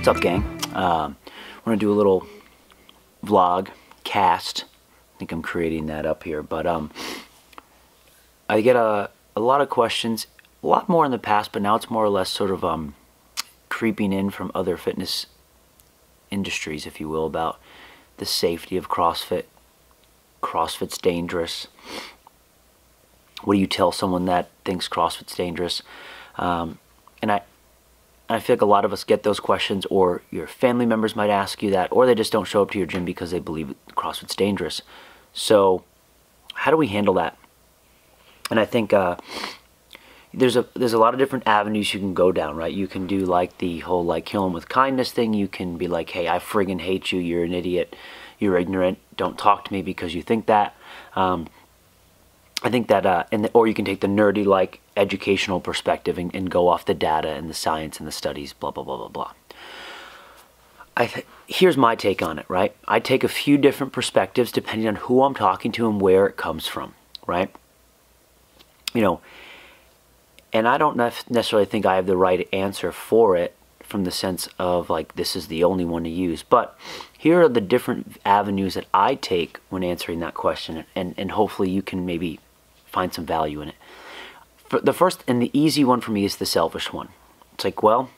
What's up, gang? I'm gonna do a little vlog cast. I think I'm creating that up here, but I get a lot of questions, a lot more in the past, but now it's more or less sort of creeping in from other fitness industries, if you will, about the safety of CrossFit. CrossFit's dangerous. What do you tell someone that thinks CrossFit's dangerous? And I feel like a lot of us get those questions, or your family members might ask you that, or they just don't show up to your gym because they believe CrossFit's dangerous. So how do we handle that? And I think there's a lot of different avenues you can go down, right? You can do like the whole like kill 'em with kindness thing. You can be like, hey, I friggin' hate you, you're an idiot, you're ignorant, don't talk to me because you think that. I think that, or you can take the nerdy, like, educational perspective and go off the data and the science and the studies, blah, blah, blah, blah, blah. Here's my take on it, right? I take a few different perspectives depending on who I'm talking to and where it comes from, right? You know, and I don't necessarily think I have the right answer for it from the sense of, like, this is the only one to use. But here are the different avenues that I take when answering that question, and hopefully you can maybe find some value in it. The first and the easy one for me is the selfish one. It's like, well,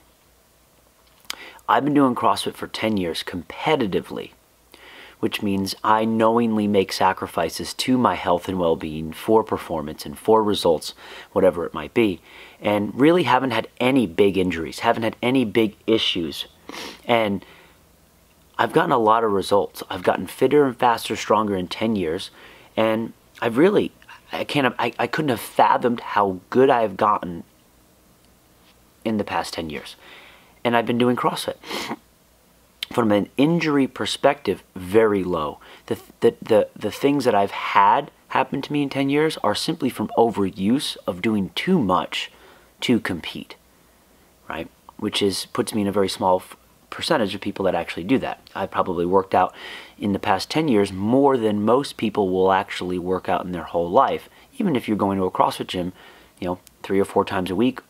I've been doing CrossFit for 10 years competitively, which means I knowingly make sacrifices to my health and well-being for performance and for results, whatever it might be, and really haven't had any big injuries, haven't had any big issues. And I've gotten a lot of results. I've gotten fitter and faster, stronger in 10 years, and I've really, I couldn't have fathomed how good I have gotten in the past 10 years. And I've been doing CrossFit. From an injury perspective, very low. The things that I've had happen to me in 10 years are simply from overuse of doing too much to compete, right? Which puts me in a very small percentage of people that actually do that. I've probably worked out in the past 10 years more than most people will actually work out in their whole life, even if you're going to a CrossFit gym, you know, 3 or 4 times a week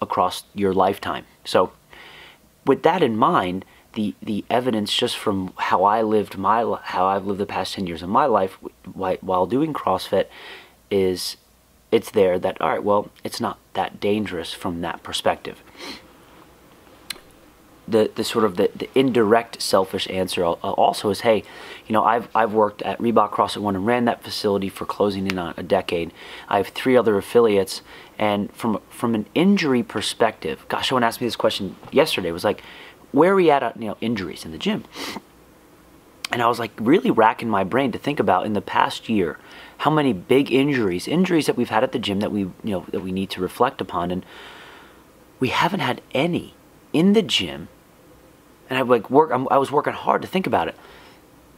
across your lifetime. So with that in mind, the evidence just from how I've lived the past 10 years of my life while doing CrossFit is, it's there that, all right, well, it's not that dangerous from that perspective. The sort of the indirect selfish answer also is, hey, you know, I've worked at Reebok, CrossFit One, and ran that facility for closing in on a decade. I have 3 other affiliates, and from an injury perspective, gosh, someone asked me this question yesterday. It was like, where are we at, you know, injuries in the gym? And I was like really racking my brain to think about in the past year how many big injuries that we've had at the gym that we need to reflect upon, and we haven't had any in the gym. And I was working hard to think about it.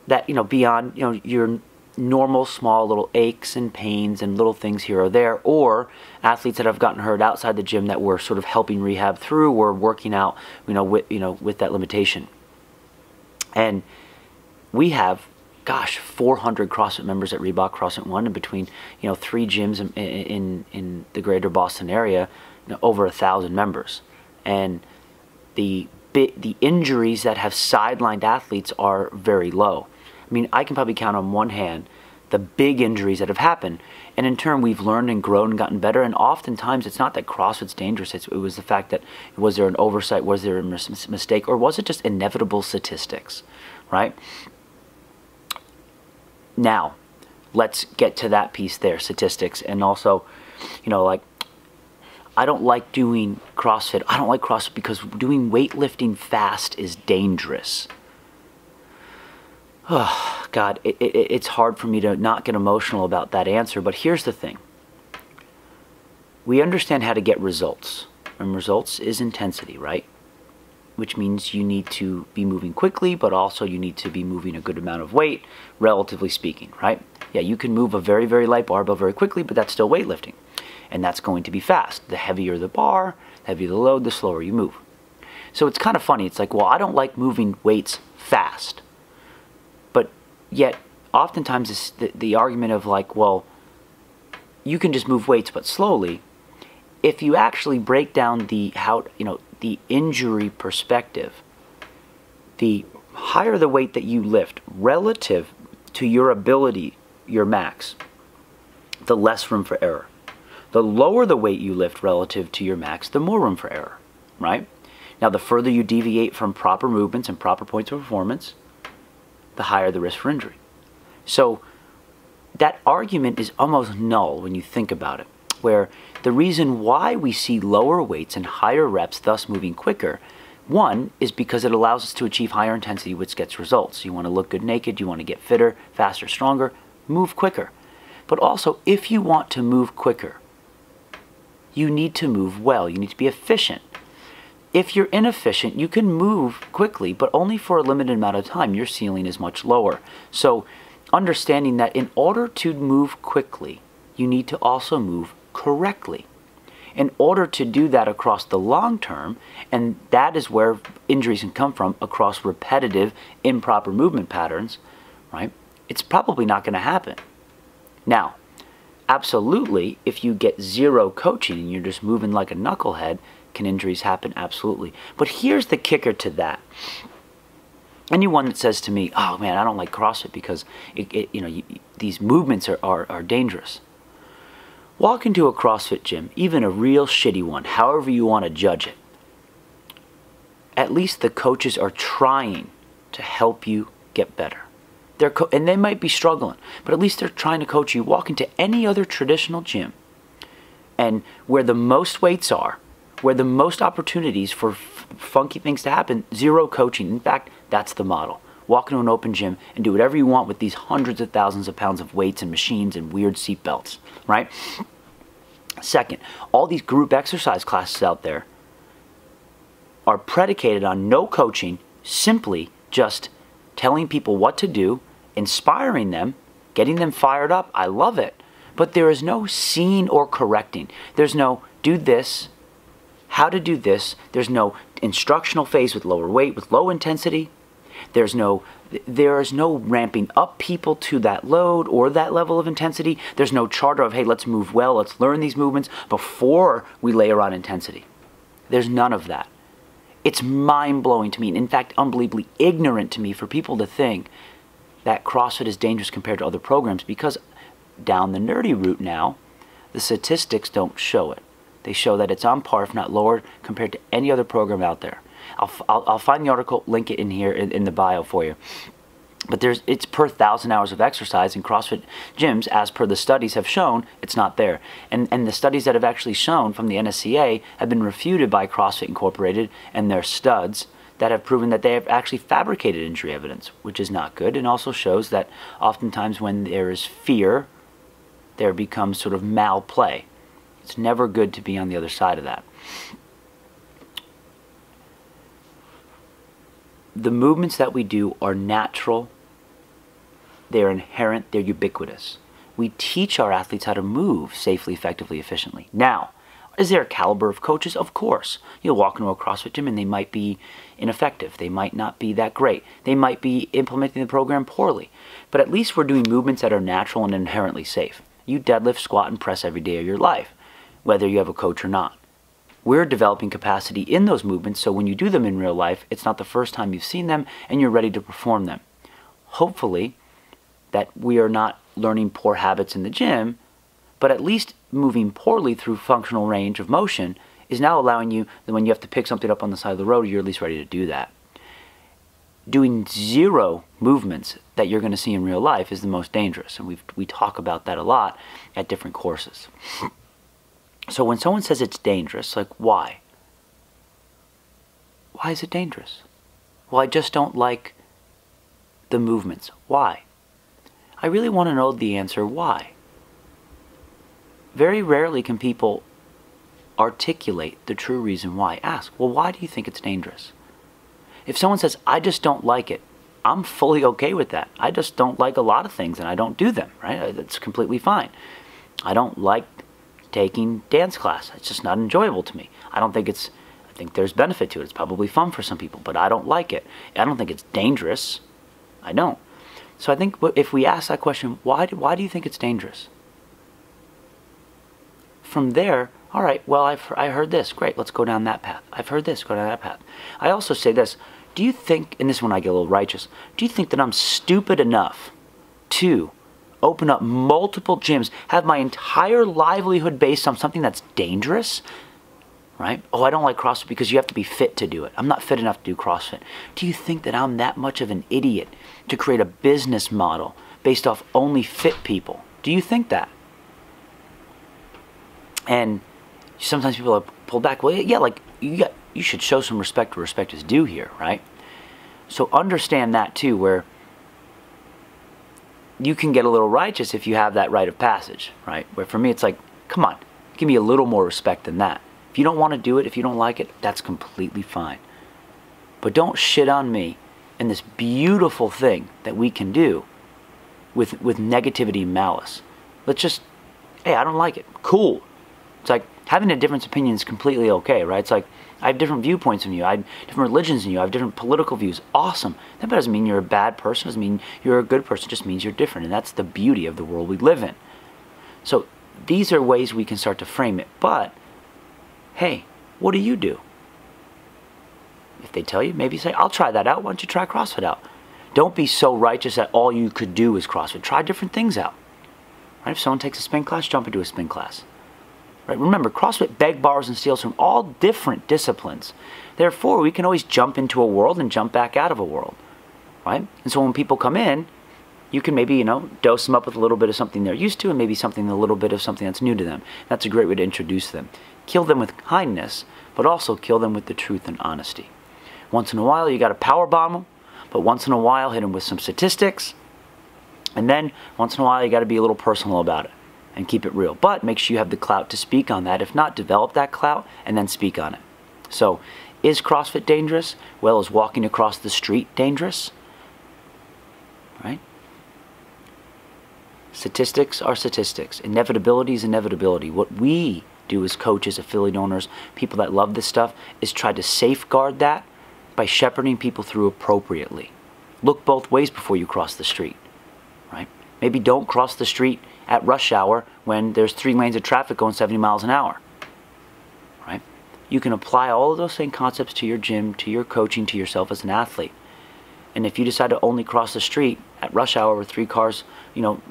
That, you know, beyond, you know, your normal small little aches and pains and little things here or there, or athletes that have gotten hurt outside the gym that we're sort of helping rehab through or working out, with that limitation. And we have, gosh, 400 CrossFit members at Reebok, CrossFit One, and between, you know, 3 gyms in the greater Boston area, you know, over 1,000 members. And the injuries that have sidelined athletes are very low. I mean, I can probably count on one hand the big injuries that have happened, and in turn we've learned and grown and gotten better. And oftentimes it's not that CrossFit's dangerous, it was the fact that, was there an oversight, was there a mistake, or was it just inevitable statistics, right? Now let's get to that piece there, statistics. And also, you know, like, I don't like doing CrossFit. I don't like CrossFit because doing weightlifting fast is dangerous. Oh, God, it's hard for me to not get emotional about that answer, but here's the thing. We understand how to get results, and results is intensity, right? Which means you need to be moving quickly, but also you need to be moving a good amount of weight, relatively speaking, right? Yeah, you can move a very, very light barbell very quickly, but that's still weightlifting. And that's going to be fast. The heavier the bar, the heavier the load, the slower you move. So it's kind of funny. It's like, well, I don't like moving weights fast. But yet, oftentimes it's the argument of like, well, you can just move weights but slowly. If you actually break down the injury perspective, the higher the weight that you lift relative to your ability, your max, the less room for error. The lower the weight you lift relative to your max, the more room for error, right? Now, the further you deviate from proper movements and proper points of performance, the higher the risk for injury. So that argument is almost null when you think about it, where the reason why we see lower weights and higher reps, thus moving quicker, one is because it allows us to achieve higher intensity, which gets results. You want to look good naked, you want to get fitter, faster, stronger, move quicker. But also, if you want to move quicker, you need to move well. You need to be efficient. If you're inefficient, you can move quickly, but only for a limited amount of time. Your ceiling is much lower. So understanding that in order to move quickly, you need to also move correctly. In order to do that across the long term, and that is where injuries can come from, across repetitive, improper movement patterns, right? It's probably not going to happen. Now, absolutely, if you get zero coaching and you're just moving like a knucklehead, can injuries happen? Absolutely. But here's the kicker to that. Anyone that says to me, oh man, I don't like CrossFit because these movements are dangerous. Walk into a CrossFit gym, even a real shitty one, however you want to judge it. At least the coaches are trying to help you get better. And they might be struggling, but at least they're trying to coach you. Walk into any other traditional gym, and where the most weights are, where the most opportunities for funky things to happen, zero coaching. In fact, that's the model. Walk into an open gym and do whatever you want with these hundreds of thousands of pounds of weights and machines and weird seat belts, right? Second, all these group exercise classes out there are predicated on no coaching, simply just telling people what to do, inspiring them, getting them fired up. I love it. But there is no seeing or correcting. There's no do this, how to do this. There's no instructional phase with lower weight, with low intensity. There is no ramping up people to that load or that level of intensity. There's no charter of, hey, let's move well, let's learn these movements before we layer on intensity. There's none of that. It's mind-blowing to me, and in fact, unbelievably ignorant to me for people to think that CrossFit is dangerous compared to other programs, because down the nerdy route now, the statistics don't show it. They show that it's on par, if not lower, compared to any other program out there. I'll find the article, link it in here in the bio for you. But it's per 1,000 hours of exercise in CrossFit gyms, as per the studies have shown, it's not there. And the studies that have actually shown from the NSCA have been refuted by CrossFit Incorporated and their studs that have proven that they have actually fabricated injury evidence, which is not good, and also shows that oftentimes when there is fear, there becomes sort of malplay. It's never good to be on the other side of that. The movements that we do are natural, they're inherent, they're ubiquitous. We teach our athletes how to move safely, effectively, efficiently. Now, is there a caliber of coaches? Of course. You'll walk into a CrossFit gym and they might be ineffective. They might not be that great. They might be implementing the program poorly. But at least we're doing movements that are natural and inherently safe. You deadlift, squat, and press every day of your life, whether you have a coach or not. We're developing capacity in those movements, so when you do them in real life, it's not the first time you've seen them and you're ready to perform them. Hopefully, that we are not learning poor habits in the gym, but at least moving poorly through functional range of motion is now allowing you, that when you have to pick something up on the side of the road, you're at least ready to do that. Doing zero movements that you're going to see in real life is the most dangerous, and we talk about that a lot at different courses. So when someone says it's dangerous, like, why? Why is it dangerous? Well, I just don't like the movements. Why? I really want to know the answer why. Very rarely can people articulate the true reason why. Ask, well, why do you think it's dangerous? If someone says, I just don't like it, I'm fully okay with that. I just don't like a lot of things and I don't do them, right? That's completely fine. I don't like taking dance class. It's just not enjoyable to me. I think there's benefit to it. It's probably fun for some people, but I don't like it. I don't think it's dangerous. I don't. So I think if we ask that question, why do you think it's dangerous? From there, all right, well, I heard this. Great, let's go down that path. I've heard this, go down that path. I also say this. do you think, and this is when I get a little righteous, do you think that I'm stupid enough to open up multiple gyms, have my entire livelihood based on something that's dangerous? Right? Oh, I don't like CrossFit because you have to be fit to do it. I'm not fit enough to do CrossFit. Do you think that I'm that much of an idiot to create a business model based off only fit people? Do you think that? And sometimes people are pulled back. Well, yeah, like you should show some respect where respect is due here, right? So understand that too, where you can get a little righteous if you have that rite of passage, right? Where for me, it's like, come on, give me a little more respect than that. If you don't want to do it, if you don't like it, that's completely fine. But don't shit on me and this beautiful thing that we can do with negativity and malice. Let's just, hey, I don't like it. Cool. It's like having a different opinion is completely okay, right? It's like I have different viewpoints than you. I have different religions than you. I have different political views. Awesome. That doesn't mean you're a bad person. It doesn't mean you're a good person. It just means you're different. And that's the beauty of the world we live in. So these are ways we can start to frame it. But hey, what do you do? If they tell you, maybe say, I'll try that out. Why don't you try CrossFit out? Don't be so righteous that all you could do is CrossFit. Try different things out. Right? If someone takes a spin class, jump into a spin class. Right? Remember, CrossFit begs, borrows, and steals from all different disciplines. Therefore, we can always jump into a world and jump back out of a world. Right? And so when people come in, you can maybe, dose them up with a little bit of something they're used to and maybe a little bit of something that's new to them. That's a great way to introduce them. Kill them with kindness, but also kill them with the truth and honesty. Once in a while, you got to power bomb them, but once in a while, hit them with some statistics. And then, once in a while, you got to be a little personal about it and keep it real. But make sure you have the clout to speak on that. If not, develop that clout and then speak on it. So, is CrossFit dangerous? Well, is walking across the street dangerous? Right? Statistics are statistics. Inevitability is inevitability. What we do as coaches, affiliate owners, people that love this stuff, is try to safeguard that by shepherding people through appropriately. Look both ways before you cross the street, right? Maybe don't cross the street at rush hour when there's 3 lanes of traffic going 70 miles an hour, right? You can apply all of those same concepts to your gym, to your coaching, to yourself as an athlete. And if you decide to only cross the street at rush hour with 3 cars,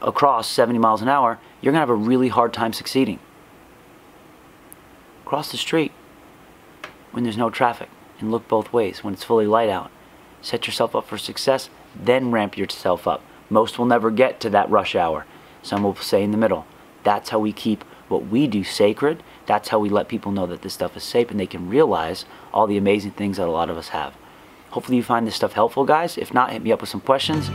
across 70 miles an hour, you're gonna have a really hard time succeeding. Cross the street when there's no traffic and look both ways when it's fully light out. Set yourself up for success, then ramp yourself up. Most will never get to that rush hour. Some will stay in the middle. That's how we keep what we do sacred. That's how we let people know that this stuff is safe and they can realize all the amazing things that a lot of us have. Hopefully you find this stuff helpful, guys. If not, hit me up with some questions.